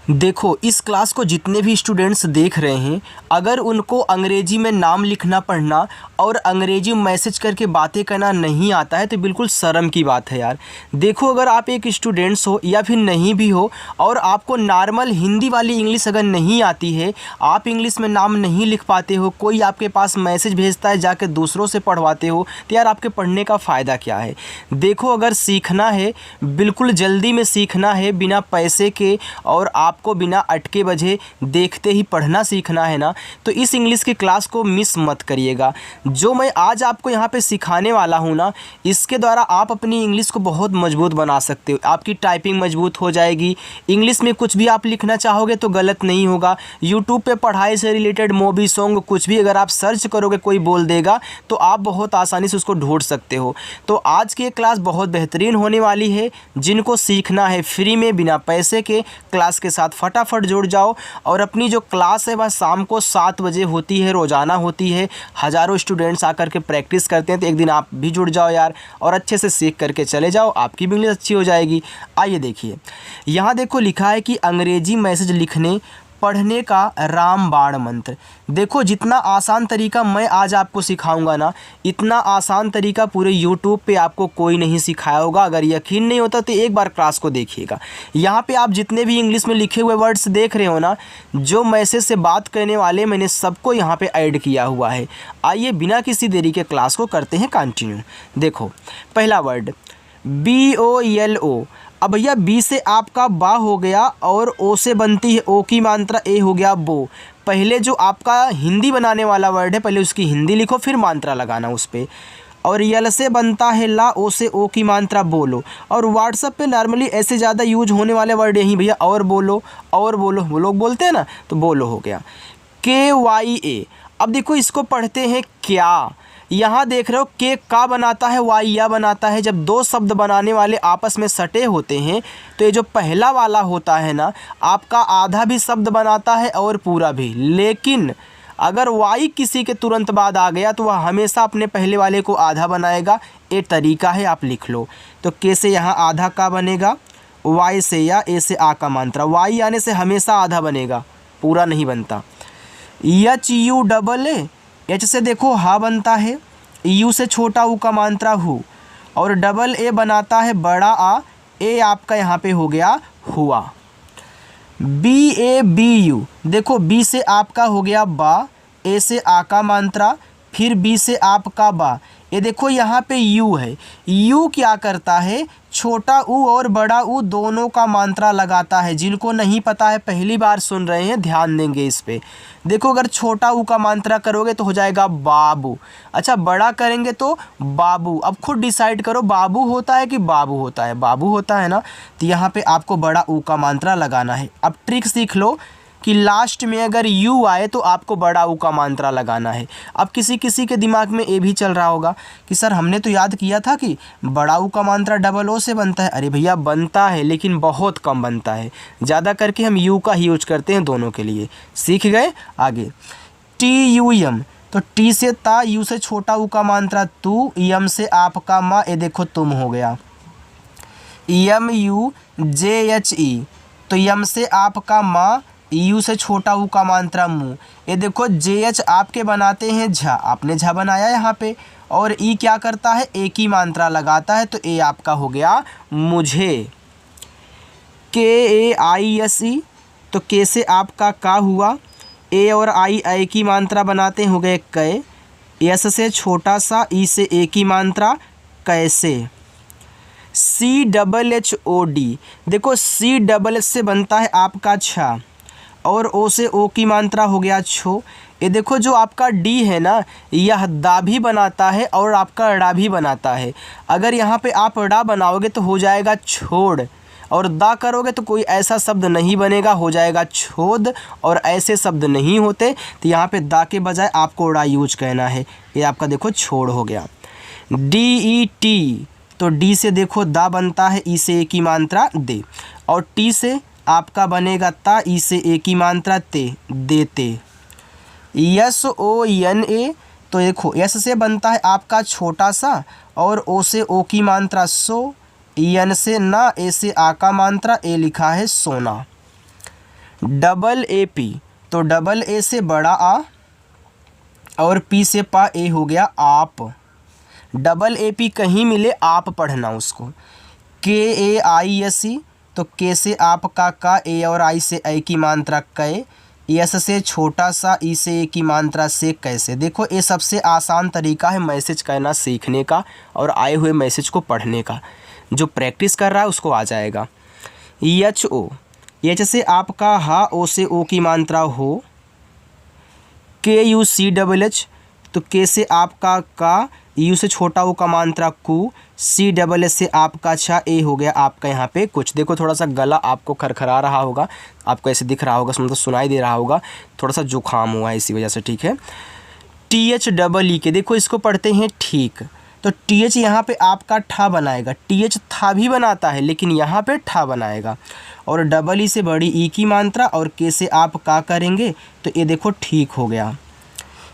देखो, इस क्लास को जितने भी स्टूडेंट्स देख रहे हैं, अगर उनको अंग्रेजी में नाम लिखना पढ़ना और अंग्रेजी मैसेज करके बातें करना नहीं आता है तो बिल्कुल शर्म की बात है यार। देखो, अगर आप एक स्टूडेंट्स हो या फिर नहीं भी हो और आपको नॉर्मल हिंदी वाली इंग्लिश अगर नहीं आती है, आप इंग्लिश में नाम नहीं लिख पाते हो, कोई आपके पास मैसेज भेजता है जाकर दूसरों से पढ़वाते हो, तो यार आपके पढ़ने का फ़ायदा क्या है। देखो, अगर सीखना है, बिल्कुल जल्दी में सीखना है, बिना पैसे के और आपको बिना अटके बजे देखते ही पढ़ना सीखना है ना, तो इस इंग्लिश की क्लास को मिस मत करिएगा। जो मैं आज आपको यहाँ पे सिखाने वाला हूँ ना, इसके द्वारा आप अपनी इंग्लिश को बहुत मजबूत बना सकते हो। आपकी टाइपिंग मजबूत हो जाएगी। इंग्लिश में कुछ भी आप लिखना चाहोगे तो गलत नहीं होगा। यूट्यूब पे पढ़ाई से रिलेटेड मूवी सॉन्ग कुछ भी अगर आप सर्च करोगे, कोई बोल देगा तो आप बहुत आसानी से उसको ढूंढ सकते हो। तो आज की क्लास बहुत बेहतरीन होने वाली है। जिनको सीखना है फ्री में बिना पैसे के, क्लास के साथ फटाफट जुड़ जाओ। और अपनी जो क्लास है वह शाम को 7 बजे होती है, रोज़ाना होती है। हज़ारों स्टूडेंट्स आकर के प्रैक्टिस करते हैं, तो एक दिन आप भी जुड़ जाओ यार और अच्छे से सीख करके चले जाओ, आपकी भी इंग्लिश अच्छी हो जाएगी। आइए देखिए, यहाँ देखो लिखा है कि अंग्रेजी मैसेज लिखने पढ़ने का रामबाण मंत्र। देखो, जितना आसान तरीका मैं आज आपको सिखाऊंगा ना, इतना आसान तरीका पूरे यूट्यूब पे आपको कोई नहीं सिखाया होगा। अगर यकीन नहीं होता तो एक बार क्लास को देखिएगा। यहाँ पे आप जितने भी इंग्लिश में लिखे हुए वर्ड्स देख रहे हो ना, जो मैसेज से बात करने वाले, मैंने सबको यहाँ पे ऐड किया हुआ है। आइए बिना किसी देरी के क्लास को करते हैं कंटिन्यू। देखो, पहला वर्ड BOLO। अब भैया बी से आपका बा हो गया और ओ से बनती है ओ की मात्रा ए हो गया बो। पहले जो आपका हिंदी बनाने वाला वर्ड है, पहले उसकी हिंदी लिखो फिर मात्रा लगाना उस पर। और यल से बनता है ला, ओ से ओ की मात्रा बोलो। और व्हाट्सएप पे नॉर्मली ऐसे ज़्यादा यूज होने वाले वर्ड यही भैया, और बोलो और बोलो, वो लोग बोलते हैं ना, तो बोलो हो गया। KYA। अब देखो इसको पढ़ते हैं क्या। यहाँ देख रहे हो के का बनाता है, वाई या बनाता है। जब दो शब्द बनाने वाले आपस में सटे होते हैं तो ये जो पहला वाला होता है ना, आपका आधा भी शब्द बनाता है और पूरा भी। लेकिन अगर वाई किसी के तुरंत बाद आ गया तो वह हमेशा अपने पहले वाले को आधा बनाएगा। ये तरीका है, आप लिख लो। तो के से यहाँ आधा का बनेगा, वाई से या ए से आ का मात्रा। वाई आने से हमेशा आधा बनेगा, पूरा नहीं बनता। HUAA। एच से देखो हा बनता है, यू से छोटा ऊ का मात्रा हु, और डबल ए बनाता है बड़ा आ। ए आपका यहाँ पे हो गया हुआ। BABU। देखो बी से आपका हो गया बा, ए से आ का मात्रा, फिर बी से आपका बा। ये देखो यहाँ पे यू है। यू क्या करता है, छोटा ऊ और बड़ा ऊ दोनों का मात्रा लगाता है। जिनको नहीं पता है, पहली बार सुन रहे हैं, ध्यान देंगे इस पे। देखो, अगर छोटा ऊ का मात्रा करोगे तो हो जाएगा बाबू। अच्छा, बड़ा करेंगे तो बाबू। अब खुद डिसाइड करो, बाबू होता है कि बाबू होता है। बाबू होता है ना, तो यहाँ पे आपको बड़ा ऊ का मात्रा लगाना है। अब ट्रिक सीख लो कि लास्ट में अगर यू आए तो आपको बड़ा ऊ का मात्रा लगाना है। अब किसी किसी के दिमाग में ये भी चल रहा होगा कि सर हमने तो याद किया था कि बड़ा ऊ का मात्रा डबल ओ से बनता है। अरे भैया बनता है, लेकिन बहुत कम बनता है। ज़्यादा करके हम यू का ही यूज करते हैं दोनों के लिए। सीख गए। आगे TUM। तो टी से ता, यू से छोटा ऊ का मात्रा तू, यम से आपका माँ, ये देखो तुम हो गया। MUJHE। तो यम से आपका माँ, यू से छोटा ऊ का मात्रा मुँह। ये देखो JH आपके बनाते हैं झा, आपने झा बनाया यहाँ पे। और ई क्या करता है, ए की मात्रा लगाता है, तो ए आपका हो गया मुझे। KAISE। तो के से आपका का हुआ, ए और आई ए की मात्रा बनाते हो गए कै। यस से छोटा सा, ई से ए की मात्रा कैसे। CHHOD। देखो CHH से बनता है आपका छा, और ओ से ओ की मात्रा हो गया छो। ये देखो जो आपका डी है ना, यह दा भी बनाता है और आपका ड़ा भी बनाता है। अगर यहाँ पे आप ड़ा बनाओगे तो हो जाएगा छोड़, और दा करोगे तो कोई ऐसा शब्द नहीं बनेगा, हो जाएगा छोद। और ऐसे शब्द नहीं होते, तो यहाँ पे दा के बजाय आपको ड़ा यूज कहना है। ये आपका देखो छोड़ हो गया। DET। तो डी से देखो दा बनता है, ई से ए की मात्रा दे, और टी से आपका बनेगा ता, ई से ए की मात्रा ते, देते। SONA। तो देखो एस से बनता है आपका छोटा सा, और ओ से ओ की मात्रा सो, एन से ना, ए से आ का मात्रा, ए लिखा है सोना। डबल ए पी, तो डबल ए से बड़ा आ और पी से पा, ए हो गया आप। डबल ए पी कहीं मिले आप पढ़ना उसको। के ए आई एस ई, तो के से आप का, ए और आई से ए की मात्रा कै, यस से छोटा सा, ई से ए की मात्रा से कैसे। देखो ये सबसे आसान तरीका है मैसेज करना सीखने का और आए हुए मैसेज को पढ़ने का। जो प्रैक्टिस कर रहा है उसको आ जाएगा। एच ओ, एच से आपका हा, ओ से ओ की मात्रा हो। के यू सी डबल एच, तो के से आपका का, यू से छोटा ओ का मात्रा कु, सी डबल एच से आपका छा, ए हो गया आपका यहाँ पे कुछ। देखो थोड़ा सा गला आपको खरखरा रहा होगा, आपको ऐसे दिख रहा होगा, मतलब सुनाई दे रहा होगा, थोड़ा सा जुकाम हुआ है इसी वजह से, ठीक है। टी एच डबल ई के, देखो इसको पढ़ते हैं ठीक, तो टी एच यहाँ पे आपका ठा बनाएगा। टी एच था भी बनाता है लेकिन यहाँ पे ठा बनाएगा। और डबल ई से बड़ी ई की मात्रा और के से आप का करेंगे तो ये देखो ठीक हो गया।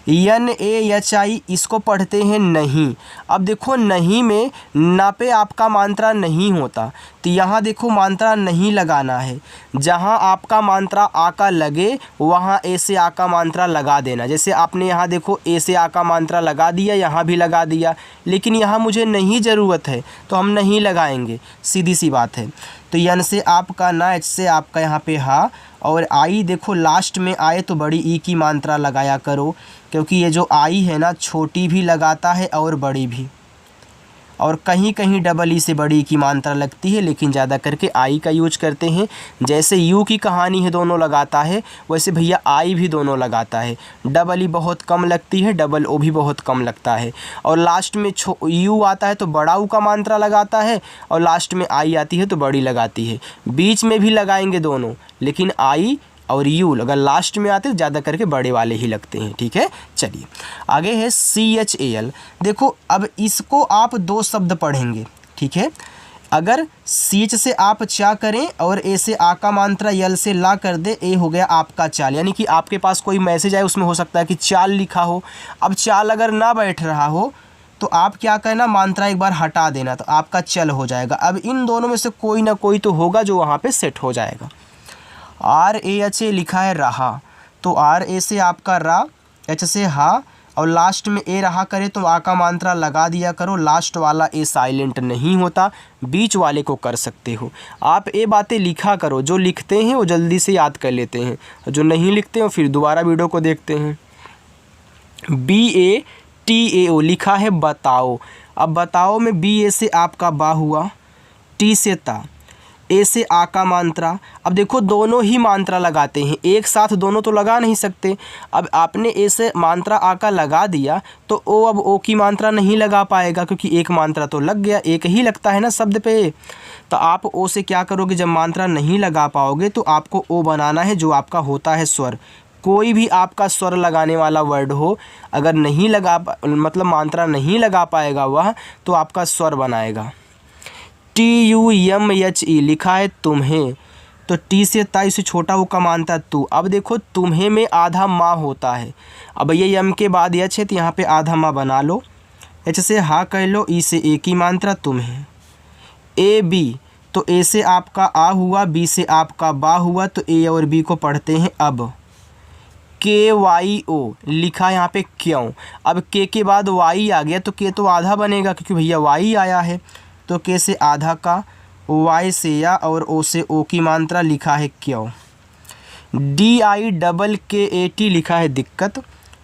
एन ए एच आई, इसको पढ़ते हैं नहीं। अब देखो नहीं में ना पे आपका मात्रा नहीं होता, तो यहाँ देखो मात्रा नहीं लगाना है। जहाँ आपका मात्रा आ का लगे वहाँ ए से आ का मात्रा लगा देना। जैसे आपने यहाँ देखो ए से आ का मात्रा लगा दिया, यहाँ भी लगा दिया, लेकिन यहाँ मुझे नहीं ज़रूरत है तो हम नहीं लगाएंगे, सीधी सी बात है। तो एन से आपका ना, एच से आपका यहाँ पे हा, और आई देखो लास्ट में आए तो बड़ी ई की मात्रा लगाया करो, क्योंकि ये जो आई है ना छोटी भी लगाता है और बड़ी भी, और कहीं कहीं डबल ई से बड़ी की मात्रा लगती है, लेकिन ज़्यादा करके आई का यूज करते हैं। जैसे यू की कहानी है दोनों लगाता है, वैसे भैया आई भी दोनों लगाता है। डबल ई बहुत कम लगती है, डबल ओ भी बहुत कम लगता है। और लास्ट में यू आता है तो बड़ा ऊ का मात्रा लगाता है, और लास्ट में आई आती है तो बड़ी लगाती है। बीच में भी लगाएंगे दोनों, लेकिन आई और यू अगर लास्ट में आते तो ज़्यादा करके बड़े वाले ही लगते हैं, ठीक है। चलिए आगे है सी एच ए एल। देखो अब इसको आप दो शब्द पढ़ेंगे, ठीक है। अगर सी एच से आप चा करें और ए से आ का मात्रा यल से ला कर दे, ए हो गया आपका चाल। यानी कि आपके पास कोई मैसेज आए उसमें हो सकता है कि चाल लिखा हो। अब चाल अगर ना बैठ रहा हो तो आप क्या करना, मात्रा एक बार हटा देना तो आपका चल हो जाएगा। अब इन दोनों में से कोई ना कोई तो होगा जो वहाँ पे सेट हो जाएगा। आर ए एच ए लिखा है रहा, तो आर ए से आपका रा, एच से हा, और लास्ट में ए रहा करे तो आ का मात्रा लगा दिया करो। लास्ट वाला ए साइलेंट नहीं होता, बीच वाले को कर सकते हो आप। ये बातें लिखा करो, जो लिखते हैं वो जल्दी से याद कर लेते हैं, जो नहीं लिखते हो फिर दोबारा वीडियो को देखते हैं। बी ए टी ए ओ लिखा है बताओ। अब बताओ में बी ए से आपका बा हुआ, टी से ता, ए से आ का मात्रा। अब देखो दोनों ही मात्रा लगाते हैं, एक साथ दोनों तो लगा नहीं सकते। अब आपने ए से मात्रा आ का लगा दिया तो ओ अब ओ की मात्रा नहीं लगा पाएगा, क्योंकि एक मात्रा तो लग गया, एक ही लगता है ना शब्द पे। तो आप ओ से क्या करोगे, जब मात्रा नहीं लगा पाओगे तो आपको ओ बनाना है, जो आपका होता है स्वर। कोई भी आपका स्वर लगाने वाला वर्ड हो, अगर नहीं लगा मतलब मात्रा नहीं लगा पाएगा वह, तो आपका स्वर बनाएगा। T U M H E लिखा है तुम्हें, तो टी से ता इसे छोटा वो का मानता तू। अब देखो तुम्हें में आधा माँ होता है, अब ये एम के बाद एच है तो यहाँ पे आधा माँ बना लो। एच से हा कह लो, ई से ए की मात्रा तुम्हें। ए बी, तो ए से आपका आ हुआ, बी से आपका बा हुआ, तो ए और बी को पढ़ते हैं अब। के वाई ओ लिखा है यहाँ पे क्यों। अब के बाद वाई आ गया तो के तो आधा बनेगा, क्योंकि भैया वाई आया है, तो के से आधा का, वाई से या, और ओ से ओ की मात्रा लिखा है क्यों। डी आई डबल के ए टी लिखा है दिक्कत,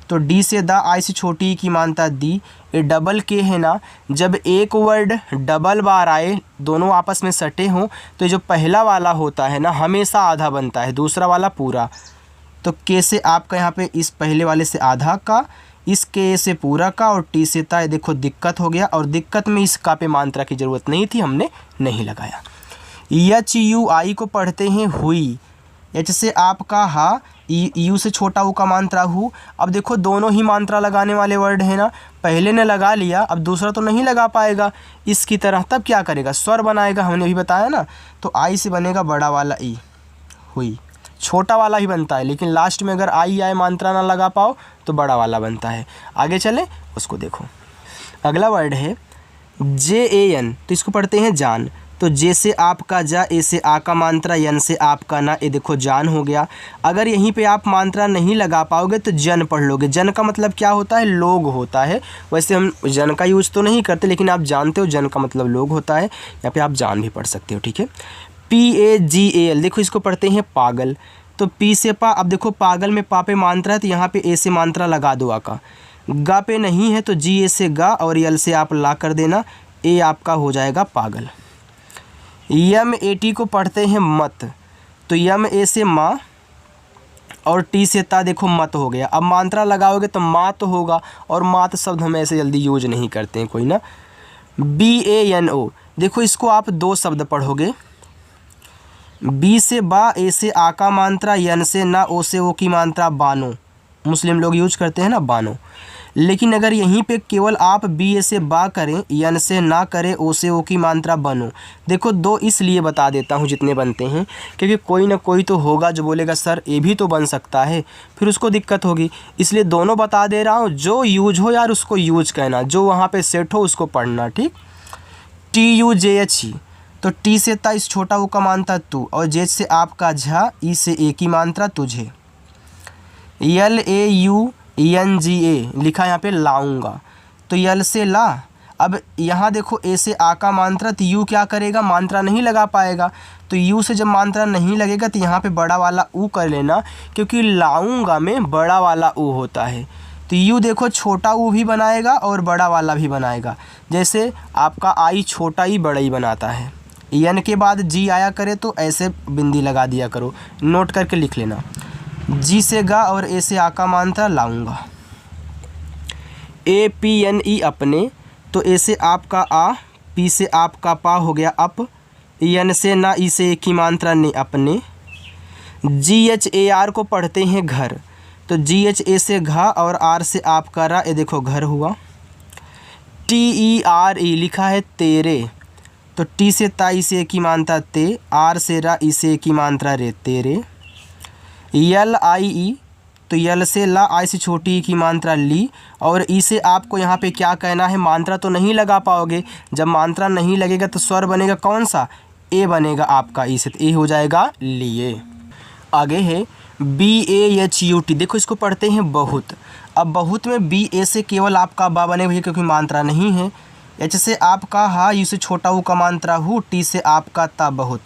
तो डी से दा, आई से छोटी की मात्रा दी। ये डबल के है ना, जब एक वर्ड डबल बार आए, दोनों आपस में सटे हों, तो जो पहला वाला होता है ना हमेशा आधा बनता है, दूसरा वाला पूरा। तो के से आपका यहाँ पे इस पहले वाले से आधा का, इस के से पूरा का, और टी से ता, देखो दिक्कत हो गया। और दिक्कत में इस का पे मात्रा की ज़रूरत नहीं थी, हमने नहीं लगाया। एच यू आई को पढ़ते हैं हुई। एच से आपका हा, यू से छोटा ऊ का मात्रा हु। अब देखो दोनों ही मात्रा लगाने वाले वर्ड है ना, पहले ने लगा लिया, अब दूसरा तो नहीं लगा पाएगा इसकी तरह, तब क्या करेगा, स्वर बनाएगा। हमने भी बताया ना, तो आई से बनेगा बड़ा वाला ई, हुई। छोटा वाला ही बनता है, लेकिन लास्ट में अगर आई आए मात्रा ना लगा पाओ तो बड़ा वाला बनता है। आगे चले उसको देखो। अगला वर्ड है जे ए एन, तो इसको पढ़ते हैं जान। तो जे से आपका जा, ए से आ का मात्रा, यन से आपका ना, ये देखो जान हो गया। अगर यहीं पे आप मात्रा नहीं लगा पाओगे तो जन पढ़ लोगे। जन का मतलब क्या होता है? लोग होता है। वैसे हम जन का यूज़ तो नहीं करते, लेकिन आप जानते हो जन का मतलब लोग होता है। यहाँ पे आप जान भी पढ़ सकते हो, ठीक है। PAGAL, देखो इसको पढ़ते हैं पागल। तो पी से पा, अब देखो पागल में पा पे मात्रा है तो यहाँ पे ए से मात्रा लगा दो आका। गा पे नहीं है तो जी ए से गा और यल से आप ला कर देना, ए आपका हो जाएगा पागल। MAT को पढ़ते हैं मत। तो यम ए से माँ और टी से ता, देखो मत हो गया। अब मात्रा लगाओगे तो मात होगा, और मात शब्द हम ऐसे जल्दी यूज नहीं करते हैं कोई ना। BANO, देखो इसको आप दो शब्द पढ़ोगे। बी से बा, ए से आ का मात्रा, यन से ना, ओ से ओ की मात्रा, बानो। मुस्लिम लोग यूज करते हैं ना बानो। लेकिन अगर यहीं पे केवल आप बी ए से बा करें, यन से ना करें, ओ से ओ की मात्रा, बनो। देखो दो इसलिए बता देता हूँ जितने बनते हैं, क्योंकि कोई ना कोई तो होगा जो बोलेगा सर ये भी तो बन सकता है, फिर उसको दिक्कत होगी। इसलिए दोनों बता दे रहा हूँ, जो यूज हो यार उसको यूज कहना, जो वहाँ पे सेट हो उसको पढ़ना, ठीक। TUJH, तो टी से ता, इस छोटा ऊ का मात्रा तू, और जेच से आपका झा, ई से ए की मात्रा तुझे। LAUNGA लिखा यहाँ पे लाऊंगा। तो यल से ला। अब यहाँ देखो ए से आ का मात्रा, तो यू क्या करेगा? मात्रा नहीं लगा पाएगा। तो यू से जब मात्रा नहीं लगेगा तो यहाँ पे बड़ा वाला ऊ कर लेना, क्योंकि लाऊंगा में बड़ा वाला ऊ होता है। तो यू देखो छोटा ऊ भी बनाएगा और बड़ा वाला भी बनाएगा। जैसे आपका आई छोटा ही बड़ा ही बनाता है। यन के बाद जी आया करे तो ऐसे बिंदी लगा दिया करो, नोट करके लिख लेना। जी से गा और ए से आ का मात्रा, लाऊंगा। APNE अपने, तो ए से आपका आ, पी से आपका पा हो गया अप, यन से ना, ई से एक की मात्रा ने, अपने। GHAR को पढ़ते हैं घर। तो GH ए से घा और आर से आपका रा, ये देखो घर हुआ। TERE लिखा है तेरे। तो टी से ता, ई से एक की मात्रा ते, आर से रा, ई से एक की मात्रा रे, तेरे। LIE, तो यल से ला, आई से छोटी ई की मात्रा ली, और ई से आपको यहाँ पे क्या कहना है? मात्रा तो नहीं लगा पाओगे। जब मात्रा नहीं लगेगा तो स्वर बनेगा कौन सा? ए बनेगा आपका ई से, तो ए हो जाएगा लिए। आगे है BAHUT, देखो इसको पढ़ते हैं बहुत। अब बहुत में बी ए से केवल आपका बा बनेगा भैया, क्योंकि मात्रा नहीं है। एच से आपका हा, यू से छोटा ऊ का मात्रा हु, टी से आपका ता, बहुत।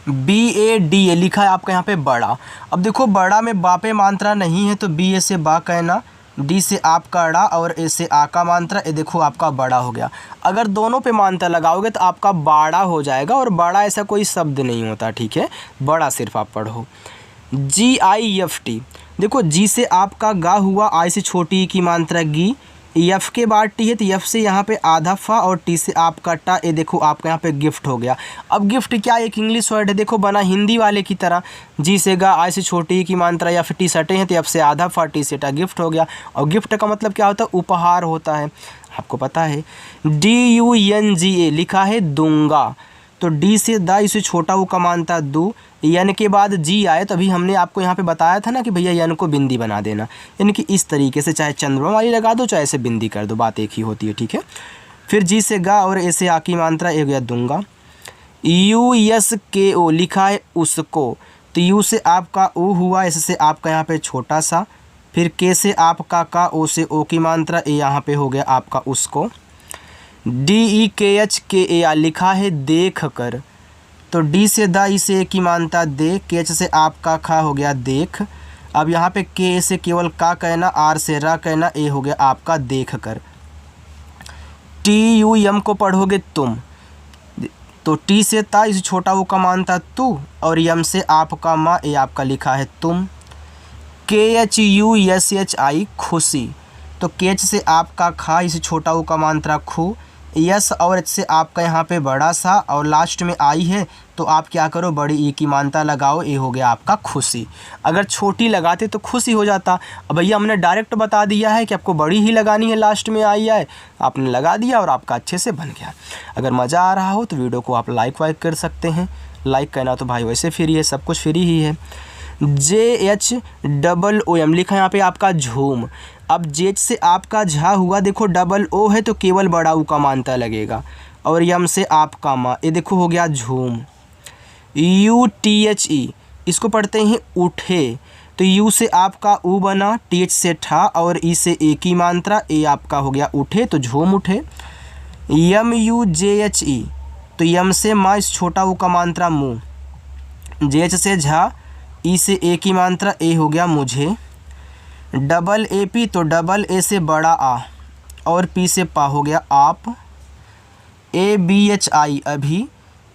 BADA लिखा है आपका यहाँ पे बड़ा। अब देखो बड़ा में बा पे मात्रा नहीं है तो बी ए से बा कहना, डी से आपका ड़ा और ए से आ का मात्रा, ये देखो आपका बड़ा हो गया। अगर दोनों पे मात्रा लगाओगे तो आपका बाड़ा हो जाएगा, और बड़ा ऐसा कोई शब्द नहीं होता, ठीक है। बड़ा सिर्फ आप पढ़ो। GIFT, देखो जी से आपका गा हुआ, आई से छोटी ई की मात्रा गी, यफ के बाद टी है तो यफ से यहाँ पे आधा फा और टी से आपका टा, ये देखो आपका यहाँ पे गिफ्ट हो गया। अब गिफ्ट क्या, एक इंग्लिश वर्ड है, देखो बना हिंदी वाले की तरह। जी से गा, आई से छोटी की मात्रा, या फिर टी सटे हैं तो यफ से आधा फा, टी से टा, गिफ्ट हो गया। और गिफ्ट का मतलब क्या होता है? उपहार होता है, आपको पता है। DUNGA लिखा है दूंगा। तो डी से दा, इसे छोटा ऊ का मानता दू, यन के बाद जी आए तो अभी हमने आपको यहाँ पे बताया था ना कि भैया यन को बिंदी बना देना, यानी कि इस तरीके से चाहे चंद्रमा वाली लगा दो चाहे ऐसे बिंदी कर दो, बात एक ही होती है, ठीक है। फिर जी से गा और ए से आ की मात्रा, एक गया दूंगा। USKO लिखा है उसको। तो यू से आपका ओ हुआ, एस से आपका यहाँ पे छोटा सा, फिर के से आपका का, ओ से ओ की मात्रा, ए यहाँ पे हो गया आपका उसको। DEKHKAR लिखा है देख कर। तो डी से दा, ई से ए की मात्रा दे, केच से आपका खा हो गया देख। अब यहाँ पे के से केवल का कहना, आर से रा कहना, ए हो गया आपका देख कर। TUM को पढ़ोगे तुम। तो टी से ता, इस छोटा वो का मानता तू, और यम से आपका माँ, ए आपका लिखा है तुम। KHUSHI खुशी। तो केच से आपका खा, इस छोटा वो का मात्रा खू, यस और एच से आपका यहाँ पे बड़ा सा, और लास्ट में आई है तो आप क्या करो, बड़ी ई की मात्रा लगाओ, ये हो गया आपका खुशी। अगर छोटी लगाते तो खुशी हो जाता। अब भैया हमने डायरेक्ट बता दिया है कि आपको बड़ी ही लगानी है, लास्ट में आई है, आपने लगा दिया और आपका अच्छे से बन गया। अगर मज़ा आ रहा हो तो वीडियो को आप लाइक वाइक कर सकते हैं। लाइक करना तो भाई वैसे फ्री है, सब कुछ फ्री ही है। JHOOM लिखा है यहाँ पे आपका झूम। अब जेच से आपका झा हुआ, देखो डबल ओ है तो केवल बड़ा ऊ का मानता लगेगा, और यम से आप का मा, ये देखो हो गया झूम। UTHE इसको पढ़ते हैं उठे, तो यू से आपका ऊ बना, TH से ठा और ई से ए की मात्रा, ए आपका हो गया उठे तो झूम उठे। MUJHE तो यम से माँ, इस छोटा ऊ का मात्रा मुँह, JH से झा, ई से ए की मात्रा, ए हो गया मुझे। AP तो डबल ए से बड़ा आ और पी से पा हो गया आप। ABHI अभी,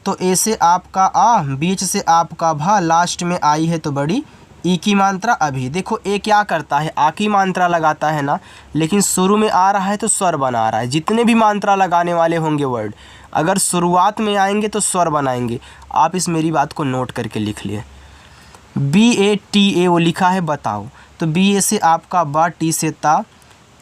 तो ए से आपका आ, बीच से आपका भा, लास्ट में आई है तो बड़ी ई की मात्रा अभी। देखो ए क्या करता है, आ की मात्रा लगाता है ना, लेकिन शुरू में आ रहा है तो स्वर बना रहा है। जितने भी मात्रा लगाने वाले होंगे वर्ड, अगर शुरुआत में आएंगे तो स्वर बनाएंगे। आप इस मेरी बात को नोट करके लिख लिए। BATA वो लिखा है बताओ, तो BA से आपका बा, टी से ता,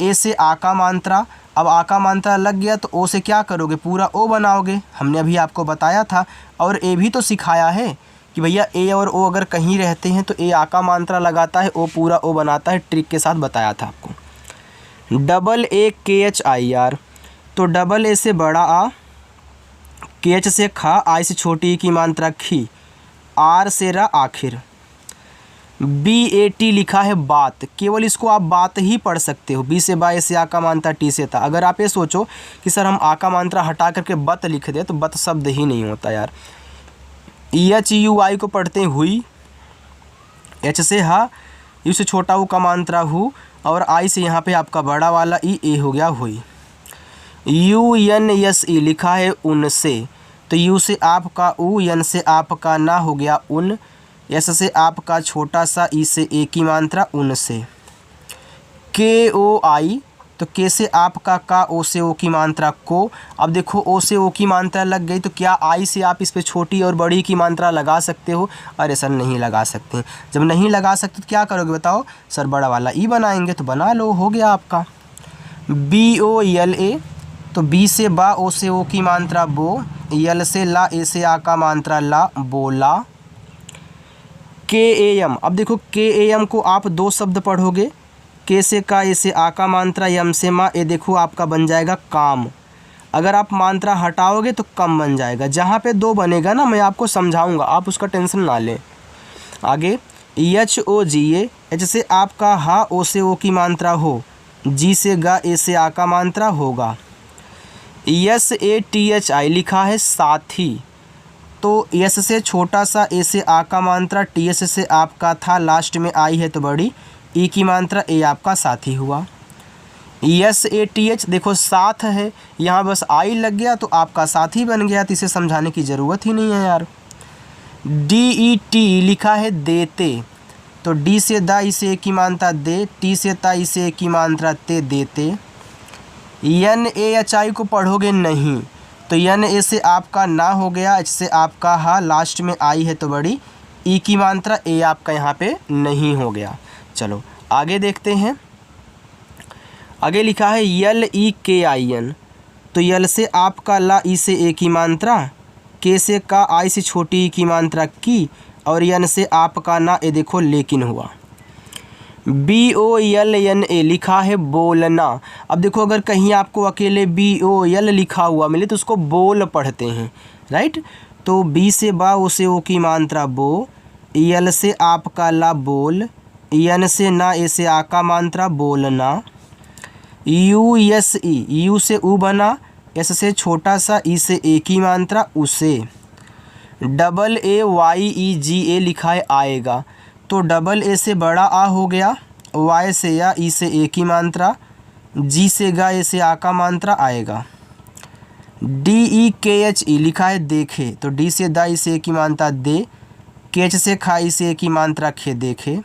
ए से आ का मात्रा। अब आ का मात्रा लग गया तो ओ से क्या करोगे, पूरा ओ बनाओगे, हमने अभी आपको बताया था। और ए भी तो सिखाया है कि भैया ए और ओ अगर कहीं रहते हैं तो ए आ का मात्रा लगाता है, ओ पूरा ओ बनाता है, ट्रिक के साथ बताया था आपको। AAKHIR तो डबल ए से बड़ा आ, KH से खा, आई से छोटी ई की मात्रा खी, आर से रा आखिर। BAT लिखा है बात, केवल इसको आप बात ही पढ़ सकते हो। बी से बा, ए से आ का मात्रा, टी से था। अगर आप ये सोचो कि सर हम आ का मात्रा हटा करके बत लिख दे, तो बत शब्द ही नहीं होता यार। HUI को पढ़ते हैं हुई, H से हा, यू से छोटा ऊ का मात्रा हु, और आई से यहाँ पे आपका बड़ा वाला ई, ए हो गया हुई। UNSE लिखा है उनसे, तो यू से आपका ऊ, यन से आपका ना हो गया उन, एस से आपका छोटा सा, ई से ए की मात्रा उनसे। KOI तो के से आपका का, ओ से ओ की मात्रा को। अब देखो ओ से ओ की मात्रा लग गई, तो क्या आई से आप इस पे छोटी और बड़ी की मात्रा लगा सकते हो? अरे सर नहीं लगा सकते। जब नहीं लगा सकते तो क्या करोगे बताओ? सर बड़ा वाला ई बनाएंगे, तो बना लो, हो गया आपका। BOLA तो बी से बा, ओ से ओ की मात्रा बो, यल से ला, ए से आ का मात्रा ला, बोला। KAM अब देखो KAM को आप दो शब्द पढ़ोगे, के से का, ए से आ का मात्रा, यम से माँ, ए देखो आपका बन जाएगा काम। अगर आप मात्रा हटाओगे तो कम बन जाएगा। जहाँ पे दो बनेगा ना मैं आपको समझाऊंगा, आप उसका टेंशन ना लें। आगे HOGA, एच से आपका हा, ओ से ओ की मात्रा हो, जी से गा, ए से आ का मात्रा होगा। SATHI लिखा है साथी, तो यस से छोटा सा, ए से आ का मात्रा, TS से आपका था, लास्ट में आई है तो बड़ी ई की मात्रा, ए आपका साथी हुआ। SATH देखो साथ है, यहाँ बस आई लग गया तो आपका साथी बन गया, तो इसे समझाने की ज़रूरत ही नहीं है यार। DET लिखा है देते, तो डी से दा, इसे ए की मात्रा दे, टी से ता, इसे ए की मात्रा ते, देते। NAHI को पढ़ोगे नहीं, तो NA से आपका ना हो गया, एच से आपका हा, लास्ट में आई है तो बड़ी ई की मात्रा, ए आपका यहाँ पे नहीं हो गया। चलो आगे देखते हैं। आगे लिखा है LEKIN, तो यल से आपका ला, ई से ए की मात्रा, के से का, आई से छोटी ई की मात्रा की, और यन से आपका ना, ए देखो लेकिन हुआ। BOLNA लिखा है बोलना। अब देखो अगर कहीं आपको अकेले BOL लिखा हुआ मिले तो उसको बोल पढ़ते हैं, राइट। तो बी से बा, ओ से ओ की मात्रा बो, यल से आपका ला बोल, यन से ना, ए से आ का मात्रा बोलना। USE यू से ऊ बना, एस से छोटा सा, ई से ए की मात्रा उसे। AAYEGA लिखा है आएगा, तो डबल ए से बड़ा आ हो गया, वाई से या, ई से ए की मात्रा, जी से गा, ए से आ का मात्रा आएगा। DEKHE लिखा है देखे, तो डी से दा, ई से ए की मात्रा दे, केच से खा, ई से ए की मात्रा खे, देखे।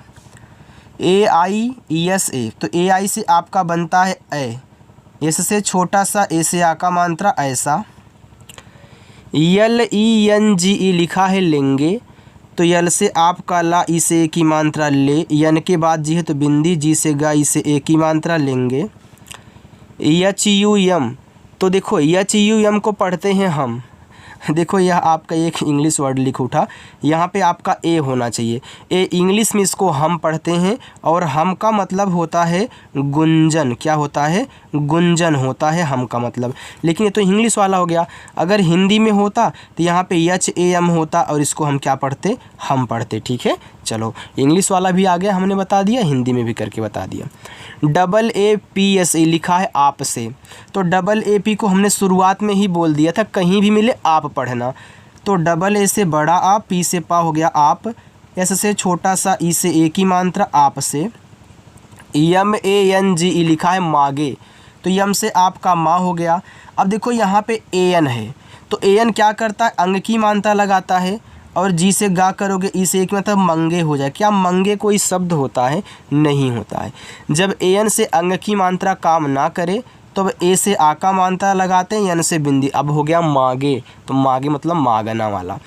AIESA तो AI से आपका बनता है ए, एस से छोटा सा, ए से आ का मात्रा ऐसा। LENGE लिखा है लेंगे, तो यल से आपका ला, ई से ए की मात्रा ले, यन के बाद जी है तो बिंदी, जी से गा, ई से ए की मात्रा लेंगे। HUM तो देखो HUM को पढ़ते हैं हम, देखो यह आपका एक इंग्लिश वर्ड लिख उठा, यहाँ पे आपका ए होना चाहिए। ए इंग्लिश में इसको हम पढ़ते हैं और हम का मतलब होता है गुंजन। क्या होता है? गुंजन होता है हम का मतलब। लेकिन ये तो इंग्लिश वाला हो गया। अगर हिंदी में होता तो यहाँ पे HAM होता और इसको हम क्या पढ़ते? हम पढ़ते। ठीक है, चलो इंग्लिश वाला भी आ गया, हमने बता दिया, हिंदी में भी करके बता दिया। AAPS लिखा है आपसे, तो AAP को हमने शुरुआत में ही बोल दिया था, कहीं भी मिले आप पढ़ना। तो AA से बड़ा आ, P से पा हो गया आप, S से छोटा सा, E से एक ही मात्रा आप से, MANGE लिखा है मागे, तो यम से आपका माँ हो गया। अब देखो यहाँ पे AN है, तो AN क्या करता है? अंग की मात्रा लगाता है, और जी से गा करोगे, ई से एक मतलब मंगे हो जाए। क्या मंगे कोई शब्द होता है? नहीं होता है। जब AN से अंग की मात्रा काम ना करे तो अब ए से आ का मात्रा लगाते हैं, एन से बिंदी, अब हो गया मागे, तो मागे मतलब मागना वाला।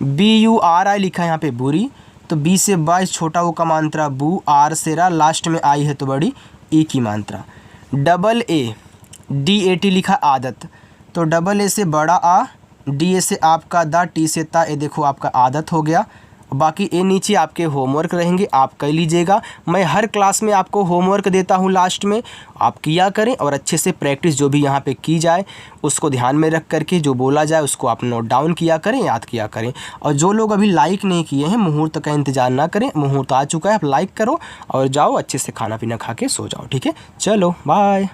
BURI लिखा है यहाँ पे बुरी, तो बी से बा छोटा वो का मात्रा बू, आर से रा, लास्ट में आई है तो बड़ी ई की मात्रा। DAT लिखा आदत, तो AA से बड़ा आ, DA से आपका दा, टी से ता, ये देखो आपका आदत हो गया। बाकी ए नीचे आपके होमवर्क रहेंगे, आप कर लीजिएगा। मैं हर क्लास में आपको होमवर्क देता हूँ लास्ट में, आप किया करें और अच्छे से प्रैक्टिस जो भी यहाँ पे की जाए उसको ध्यान में रख करके जो बोला जाए उसको आप नोट डाउन किया करें, याद किया करें। और जो लोग अभी लाइक नहीं किए हैं, मुहूर्त का इंतज़ार ना करें, मुहूर्त आ चुका है, आप लाइक करो और जाओ अच्छे से खाना पीना खा के सो जाओ। ठीक है, चलो बाय।